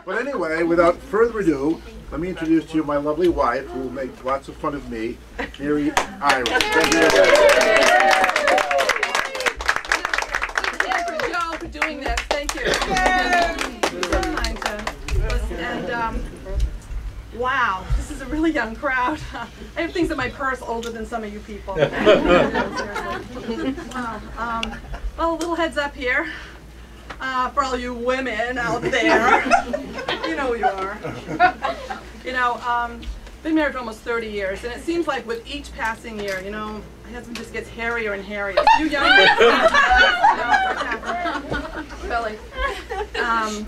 But anyway, without further ado, let me introduce to you my lovely wife, who will make lots of fun of me, Mary Irace. Thank you. Thank you, Joe, for doing this. Thank you. And wow, this is a really young crowd. I have things in my purse older than some of you people. Seriously. Wow. Well, a little heads up here. For all you women out there, you know who you are. You know, been married for almost 30 years, and it seems like with each passing year, you know, my husband just gets hairier and hairier. You young really. And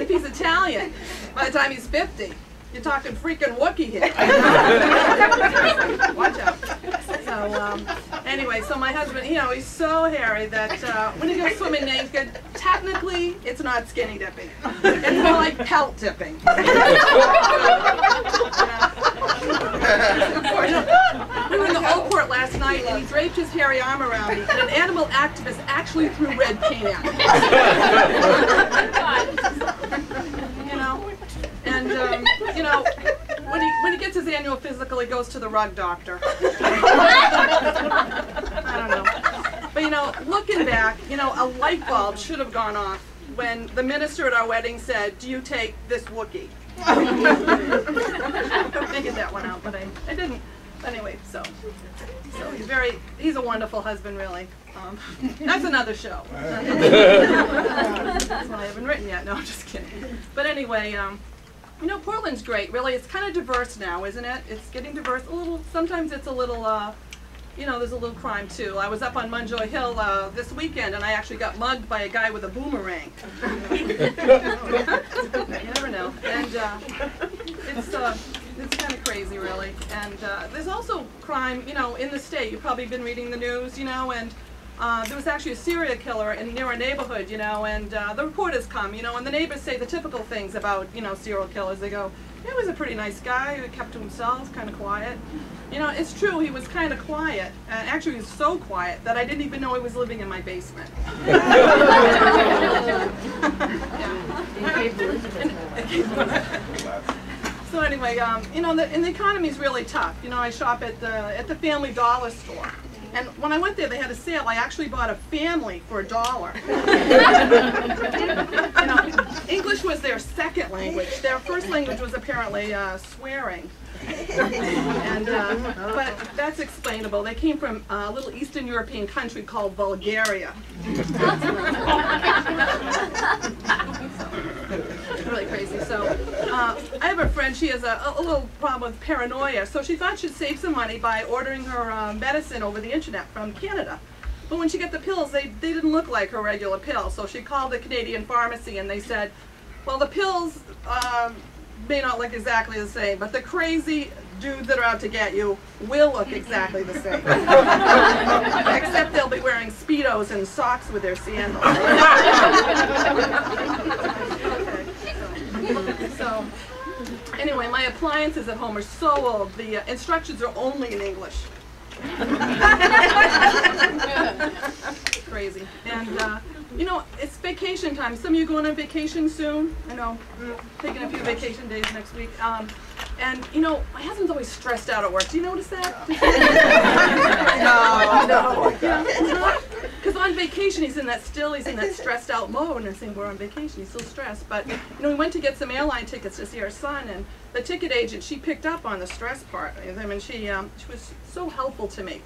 if he's Italian, by the time he's 50, you're talking freaking Wookiee here. Watch out. So anyway, so my husband, you know, he's so hairy that when he goes swimming naked, technically it's not skinny dipping. It's more like pelt dipping. We were in the Old Port last night, and he draped his hairy arm around me, and an animal activist actually threw red paint at me. You know? And, you know, when he gets his annual physical, he goes to the rug doctor. I don't know. But, you know, looking back, you know, a light bulb should have gone off when the minister at our wedding said, "Do you take this Wookiee?" I figured that one out, but I didn't. Anyway, so he's a wonderful husband, really. That's another show. That's one I haven't written yet. No, I'm just kidding. But anyway, you know, Portland's great, really. It's kind of diverse now, isn't it? It's getting diverse. A little. Sometimes it's a little, you know, there's a little crime, too. I was up on Munjoy Hill this weekend, and I actually got mugged by a guy with a boomerang. You never know. And it's kind of crazy, really. And there's also crime, you know, in the state. You've probably been reading the news, you know, and there was actually a serial killer near our neighborhood, you know, and the reporters come, you know, and the neighbors say the typical things about, you know, serial killers. They go, "He was a pretty nice guy, he kept to himself, kind of quiet." You know, it's true, he was kind of quiet. Actually, he was so quiet that I didn't even know he was living in my basement. So anyway, you know, and the economy's really tough. You know, I shop at the Family Dollar store. And when I went there, they had a sale. I actually bought a family for $1. You know, English was their second language. Their first language was apparently swearing. And but that's explainable. They came from a little Eastern European country called Bulgaria. Really crazy. So I have a friend, she has a little problem with paranoia, so she thought she'd save some money by ordering her medicine over the internet from Canada. But when she got the pills, they didn't look like her regular pills, so she called the Canadian pharmacy and they said, well, the pills may not look exactly the same, but the crazy dudes that are out to get you will look exactly the same. Except they'll be wearing Speedos and socks with their sandals. Okay, so anyway, my appliances at home are so old, the instructions are only in English. Crazy. And you know, it's vacation time. Some of you going on vacation soon. I know, taking a few vacation days next week. And you know, my husband's always stressed out at work. Do you notice that? No. Because on vacation he's in that stressed out mode, and I say we're on vacation, he's still stressed. But you know, we went to get some airline tickets to see our son, and the ticket agent, she picked up on the stress part. I mean, she was so helpful to me.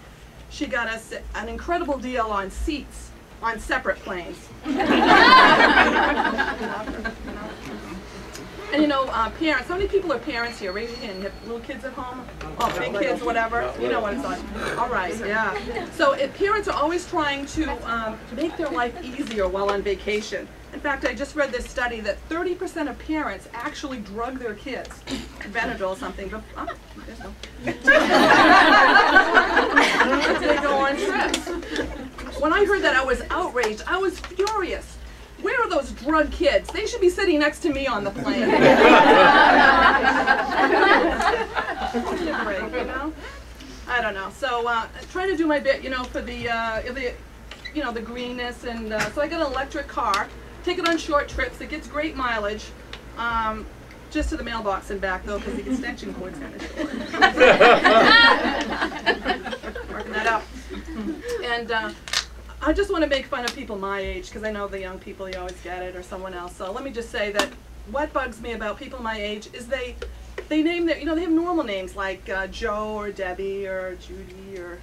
She got us an incredible deal on seats on separate planes. And you know, parents, how many people are parents here? Raise your hand. You have little kids at home? Oh, big kids, whatever. You know what it's like. All right, yeah. So parents are always trying to make their life easier while on vacation. In fact, I just read this study that 30% of parents actually drug their kids. Benadryl or something. But, there's no. They go on trips. When I heard that, I was outraged. I was furious. Where are those drug kids? They should be sitting next to me on the plane. You know? I don't know. So trying to do my bit, you know, for the you know, the greenness, and so I got an electric car. Take it on short trips. It gets great mileage. Just to the mailbox and back though, because the extension cord's kind of short. Working that out. And I just want to make fun of people my age, because I know the young people, you always get it, or someone else. So let me just say that what bugs me about people my age is they name their, they have normal names like Joe or Debbie or Judy or,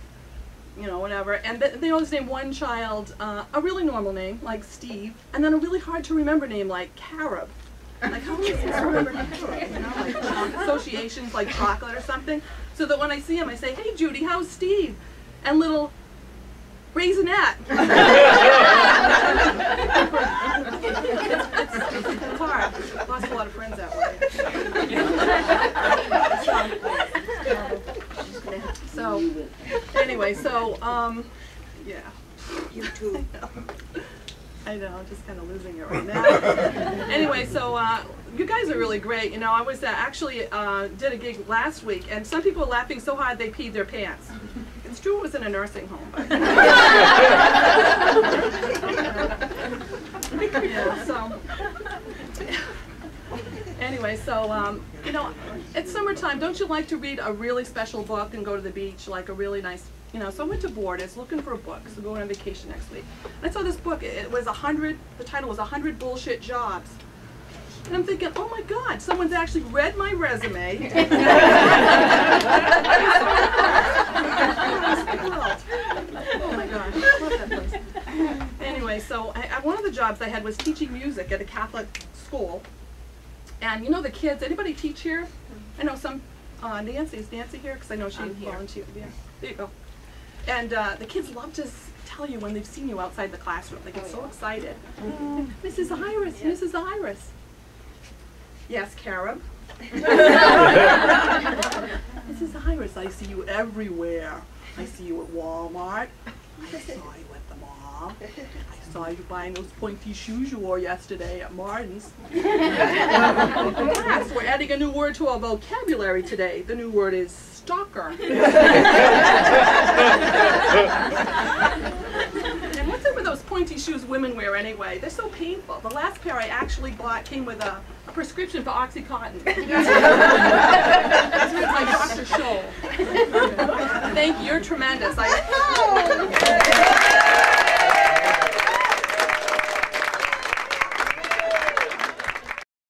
whatever. And they always name one child a really normal name like Steve, and then a really hard to remember name like Carob. Like, how is this remember Carob? Like associations like chocolate or something. So that when I see him, I say, "Hey Judy, how's Steve?" And little Raisinette. It's hard. Lost a lot of friends that way. So anyway, yeah. You too. I know, I'm just kind of losing it right now. Anyway, so you guys are really great. I was actually did a gig last week, and some people were laughing so hard they peed their pants. It's true it was in a nursing home, but yeah, so anyway, so it's summertime. Don't you like to read a really special book and go to the beach, like a really nice, so I went to Borders looking for a book, so going on vacation next week. And I saw this book, it was 100, the title was 100 Bullshit Jobs. And I'm thinking, oh my God, someone's actually read my resume. Oh my God, I love that place. Anyway, so one of the jobs I had was teaching music at a Catholic school. And the kids, anybody teach here? I know some, Nancy, is Nancy here? Because I know she volunteered. Yeah, there you go. And the kids love to tell you when they've seen you outside the classroom. They get so excited. Mrs. Irace, yes. Mrs. Irace. Yes, Carob. Mrs. Irace, I see you everywhere. I see you at Walmart. I saw you at the mall. I saw you buying those pointy shoes you wore yesterday at Martin's. Class, we're adding a new word to our vocabulary today. The new word is stalker. And what's up with those pointy shoes women wear anyway? They're so painful. The last pair I actually bought came with a prescription for OxyContin. That's like Dr. Scholl. Thank you, you're tremendous.